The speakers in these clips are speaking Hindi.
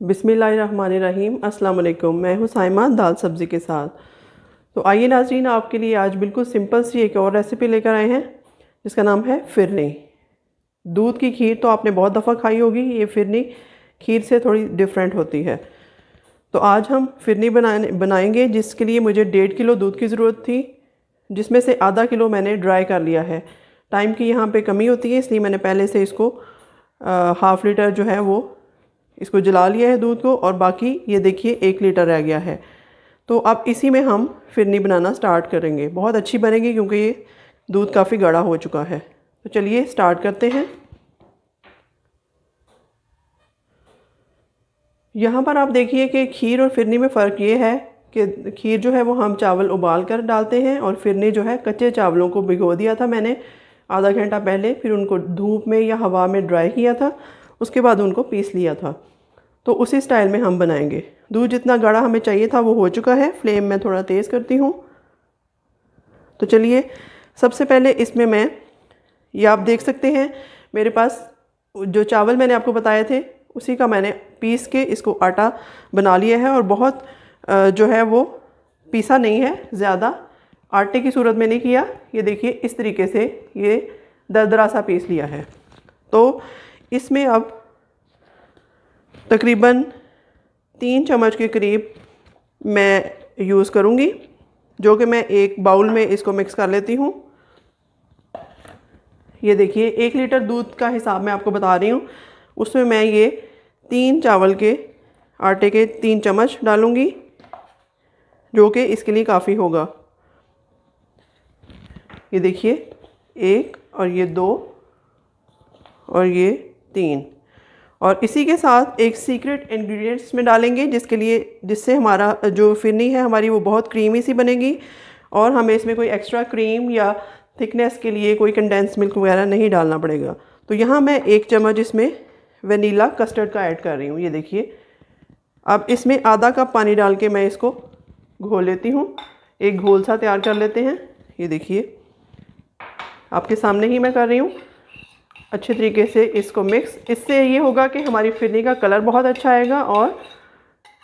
बिस्मिल्लाहिर्रहमानिर्रहीम। अस्सलाम वालेकुम। मैं हूँ साइमा दाल सब्ज़ी के साथ। तो आइए नाज़रीन, आपके लिए आज बिल्कुल सिंपल सी एक और रेसिपी लेकर आए हैं जिसका नाम है फ़िरनी। दूध की खीर तो आपने बहुत दफ़ा खाई होगी, ये फ़िरनी खीर से थोड़ी डिफरेंट होती है। तो आज हम फ़िरनी बनाएंगे जिसके लिए मुझे 1.5 किलो दूध की ज़रूरत थी, जिसमें से आधा किलो मैंने ड्राई कर लिया है। टाइम की यहाँ पे कमी होती है, इसलिए मैंने पहले से इसको हाफ़ लीटर जो है वो इसको जला लिया है दूध को, और बाकी ये देखिए 1 लीटर रह गया है। तो अब इसी में हम फ़िरनी बनाना स्टार्ट करेंगे। बहुत अच्छी बनेगी क्योंकि ये दूध काफ़ी गाढ़ा हो चुका है। तो चलिए स्टार्ट करते हैं। यहाँ पर आप देखिए कि खीर और फ़िरनी में फ़र्क ये है कि खीर जो है वो हम चावल उबाल कर डालते हैं, और फ़िरनी जो है कच्चे चावलों को भिगो दिया था मैंने आधा घंटा पहले, फिर उनको धूप में या हवा में ड्राई किया था, उसके बाद उनको पीस लिया था। तो उसी स्टाइल में हम बनाएंगे। दूध जितना गाढ़ा हमें चाहिए था वो हो चुका है। फ्लेम मैं थोड़ा तेज़ करती हूँ। तो चलिए सबसे पहले इसमें मैं, ये आप देख सकते हैं मेरे पास जो चावल मैंने आपको बताए थे उसी का मैंने पीस के इसको आटा बना लिया है, और बहुत जो है वो पीसा नहीं है, ज़्यादा आटे की सूरत में नहीं किया। ये देखिए इस तरीके से ये दरदरा सा पीस लिया है। तो इसमें अब तकरीबन 3 चम्मच के करीब मैं यूज़ करूँगी, जो कि मैं एक बाउल में इसको मिक्स कर लेती हूँ। ये देखिए 1 लीटर दूध का हिसाब मैं आपको बता रही हूँ, उसमें मैं ये 3 चावल के आटे के 3 चम्मच डालूँगी, जो कि इसके लिए काफ़ी होगा। ये देखिए 1 और ये 2 और ये 3, और इसी के साथ एक सीक्रेट इंग्रेडिएंट्स में डालेंगे जिससे हमारा जो फ़िरनी है हमारी वो बहुत क्रीमी सी बनेगी, और हमें इसमें कोई एक्स्ट्रा क्रीम या थिकनेस के लिए कोई कंडेंस मिल्क वगैरह नहीं डालना पड़ेगा। तो यहाँ मैं 1 चम्मच इसमें वनीला कस्टर्ड का ऐड कर रही हूँ। ये देखिए अब इसमें आधा कप पानी डाल के मैं इसको घोल लेती हूँ। एक घोल सा तैयार कर लेते हैं। ये देखिए आपके सामने ही मैं कर रही हूँ। अच्छे तरीके से इसको मिक्स, इससे ये होगा कि हमारी फ़िरनी का कलर बहुत अच्छा आएगा और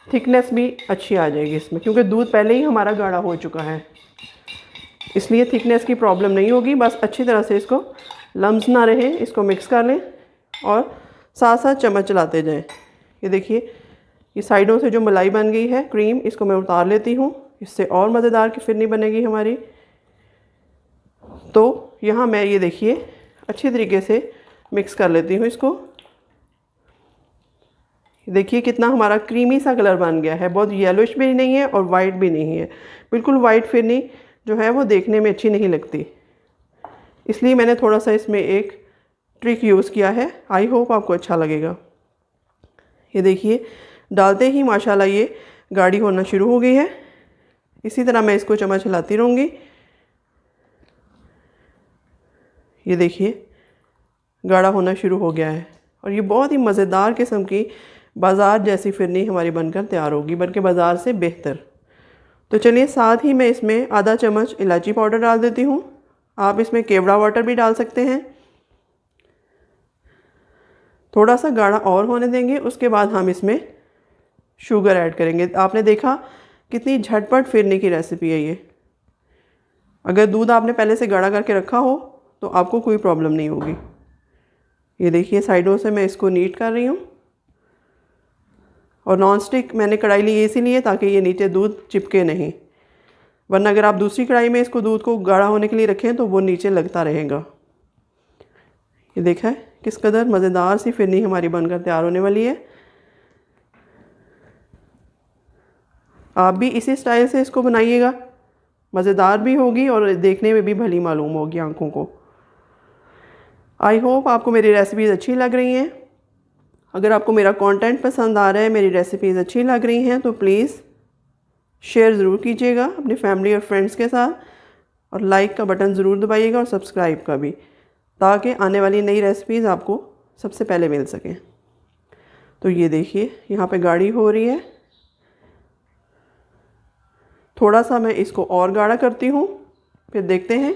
थिकनेस भी अच्छी आ जाएगी इसमें, क्योंकि दूध पहले ही हमारा गाढ़ा हो चुका है, इसलिए थिकनेस की प्रॉब्लम नहीं होगी। बस अच्छी तरह से इसको लम्स ना रहे, इसको मिक्स कर लें और साथ साथ चम्मच चलाते जाएं। ये देखिए ये साइडों से जो मलाई बन गई है क्रीम, इसको मैं उतार लेती हूँ, इससे और मज़ेदार की फ़िरनी बनेगी हमारी। तो यहाँ मैं ये देखिए अच्छी तरीके से मिक्स कर लेती हूँ इसको। देखिए कितना हमारा क्रीमी सा कलर बन गया है, बहुत येलोइश भी नहीं है और वाइट भी नहीं है। बिल्कुल वाइट फ़िरनी जो है वो देखने में अच्छी नहीं लगती, इसलिए मैंने थोड़ा सा इसमें एक ट्रिक यूज़ किया है। आई होप आपको अच्छा लगेगा। ये देखिए डालते ही माशाल्लाह ये गाढ़ी होना शुरू हो गई है। इसी तरह मैं इसको चम्मच हिलाती रहूँगी। ये देखिए गाढ़ा होना शुरू हो गया है, और ये बहुत ही मज़ेदार किस्म की बाज़ार जैसी फ़िरनी हमारी बनकर तैयार होगी, बल्कि बाज़ार से बेहतर। तो चलिए साथ ही मैं इसमें आधा चम्मच इलायची पाउडर डाल देती हूँ। आप इसमें केवड़ा वाटर भी डाल सकते हैं। थोड़ा सा गाढ़ा और होने देंगे, उसके बाद हम इसमें शुगर ऐड करेंगे। आपने देखा कितनी झटपट फ़िरनी की रेसिपी है ये। अगर दूध आपने पहले से गाढ़ा करके रखा हो तो आपको कोई प्रॉब्लम नहीं होगी। ये देखिए साइडों से मैं इसको नीट कर रही हूँ, और नॉन स्टिक मैंने कढ़ाई ली इसीलिए ताकि ये नीचे दूध चिपके नहीं, वरना अगर आप दूसरी कढ़ाई में इसको दूध को गाढ़ा होने के लिए रखें तो वो नीचे लगता रहेगा। ये देखा है किस कदर मज़ेदार सी फ़िरनी हमारी बनकर तैयार होने वाली है। आप भी इसी स्टाइल से इसको बनाइएगा, मज़ेदार भी होगी और देखने में भी भली मालूम होगी आँखों को। आई होप आपको मेरी रेसिपीज़ अच्छी लग रही हैं। अगर आपको मेरा कंटेंट पसंद आ रहा है, मेरी रेसिपीज़ अच्छी लग रही हैं, तो प्लीज़ शेयर ज़रूर कीजिएगा अपनी फैमिली और फ्रेंड्स के साथ, और लाइक का बटन ज़रूर दबाइएगा और सब्सक्राइब का भी, ताकि आने वाली नई रेसिपीज़ आपको सबसे पहले मिल सकें। तो ये देखिए यहाँ पे गाढ़ी हो रही है। थोड़ा सा मैं इसको और गाढ़ा करती हूँ, फिर देखते हैं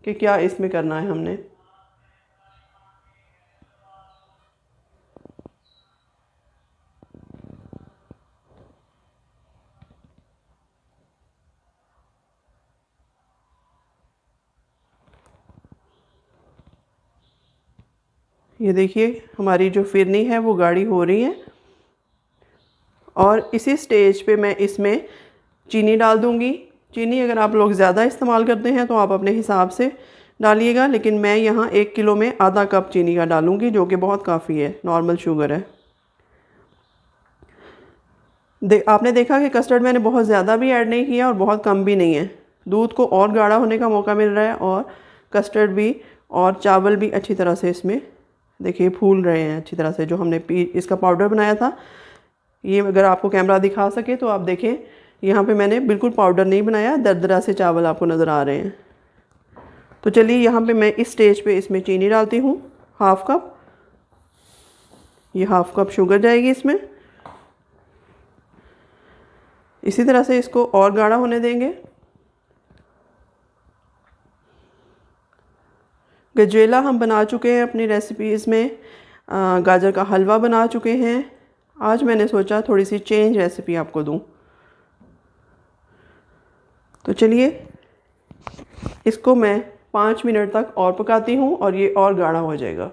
कि क्या इसमें करना है हमने। ये देखिए हमारी जो फिरनी है वो गाढ़ी हो रही है। और इसी स्टेज पे मैं इसमें चीनी डाल दूँगी। चीनी अगर आप लोग ज़्यादा इस्तेमाल करते हैं तो आप अपने हिसाब से डालिएगा, लेकिन मैं यहाँ 1 किलो में आधा कप चीनी का डालूँगी, जो कि बहुत काफ़ी है, नॉर्मल शुगर है। आपने देखा कि कस्टर्ड मैंने बहुत ज़्यादा भी ऐड नहीं किया और बहुत कम भी नहीं है। दूध को और गाढ़ा होने का मौका मिल रहा है और कस्टर्ड भी और चावल भी अच्छी तरह से इसमें देखिए फूल रहे हैं अच्छी तरह से। जो हमने इसका पाउडर बनाया था, ये अगर आपको कैमरा दिखा सके तो आप देखें, यहाँ पे मैंने बिल्कुल पाउडर नहीं बनाया, दरदरा से चावल आपको नज़र आ रहे हैं। तो चलिए यहाँ पे मैं इस स्टेज पे इसमें चीनी डालती हूँ, हाफ़ कप। ये हाफ़ कप शुगर जाएगी इसमें। इसी तरह से इसको और गाढ़ा होने देंगे। गजरेला हम बना चुके हैं अपनी रेसिपीज़ में, गाजर का हलवा बना चुके हैं। आज मैंने सोचा थोड़ी सी चेंज रेसिपी आपको दूं। तो चलिए इसको मैं 5 मिनट तक और पकाती हूँ और ये और गाढ़ा हो जाएगा।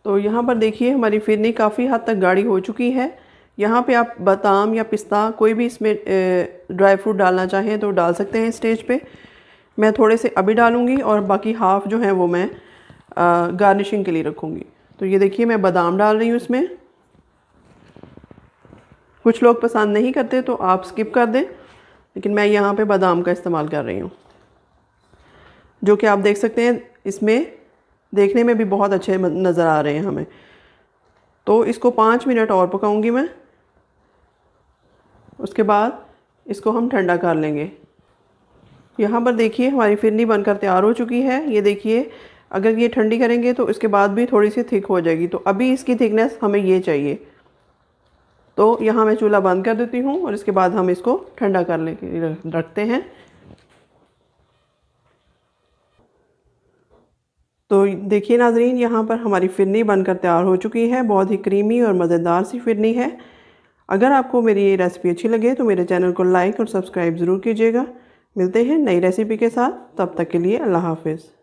तो यहाँ पर देखिए हमारी फिरनी काफ़ी हद तक गाढ़ी हो चुकी है। यहाँ पे आप बादाम या पिस्ता कोई भी इसमें ड्राई फ्रूट डालना चाहें तो डाल सकते हैं स्टेज पे। मैं थोड़े से अभी डालूँगी और बाकी हाफ़ जो है वो मैं गार्निशिंग के लिए रखूँगी। तो ये देखिए मैं बादाम डाल रही हूँ इसमें। कुछ लोग पसंद नहीं करते तो आप स्किप कर दें, लेकिन मैं यहाँ पे बादाम का इस्तेमाल कर रही हूँ, जो कि आप देख सकते हैं इसमें देखने में भी बहुत अच्छे नज़र आ रहे हैं हमें। तो इसको 5 मिनट और पकाऊंगी मैं। उसके बाद इसको हम ठंडा कर लेंगे। यहाँ पर देखिए हमारी फिरनी बनकर तैयार हो चुकी है। ये देखिए अगर ये ठंडी करेंगे तो इसके बाद भी थोड़ी सी थिक हो जाएगी। तो अभी इसकी थिकनेस हमें ये चाहिए। तो यहाँ मैं चूल्हा बंद कर देती हूँ और इसके बाद हम इसको ठंडा कर लेके रखते हैं। तो देखिए नाज़रीन, यहाँ पर हमारी फिरनी बनकर तैयार हो चुकी है। बहुत ही क्रीमी और मज़ेदार सी फिरनी है। अगर आपको मेरी ये रेसिपी अच्छी लगे तो मेरे चैनल को लाइक और सब्सक्राइब ज़रूर कीजिएगा। मिलते हैं नई रेसिपी के साथ, तब तक के लिए अल्लाह हाफ़िज़।